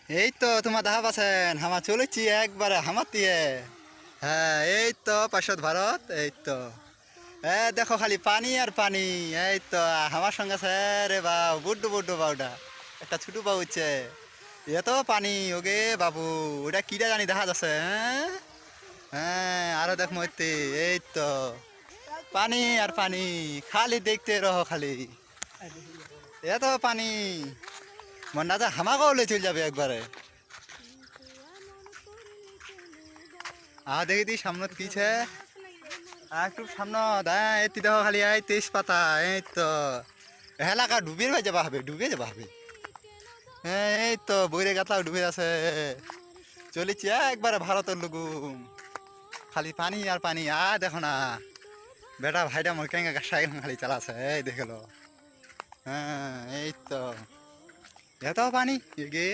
এই তো তোমার দেখা পাচ্ছেন হামা চলেছি একবারে হামার দিয়ে। হ্যাঁ এই তো পার্শ্বদ ভারত এই তো। দেখো খালি পানি আর পানি। এই তো আমার সঙ্গে আছে রে বাউ বুড্ডু বুড্ডু বাউডা একটা ছোট বাউ হচ্ছে। এত পানি ওগে বাবু, ওটা কিটা জানি দেখা যাচ্ছে। হ্যাঁ হ্যাঁ আরো দেখ মইতে। এই তো পানি আর পানি, খালি দেখতে রহ খালি এত পানি। মন না যা হামাকেও লে চলে যাবে একবারে। দেখি দি সামনে কিছে একটু সামনে এই দেখো খালি এই তেজপাতা। এই তো এলাকা ডুবে যাবা হবে, ডুবে যাবা হবে। এই তো বইরে গাতলাও ডুবে আছে। চলেছি একবারে ভারতের লুগুম, খালি পানি আর পানি। দেখো না বেটা ভাইটা মোর কেঙ্গা সাইকেল খালি চালাছে, এই দেখলো। হ্যাঁ এই তো এত পানি গে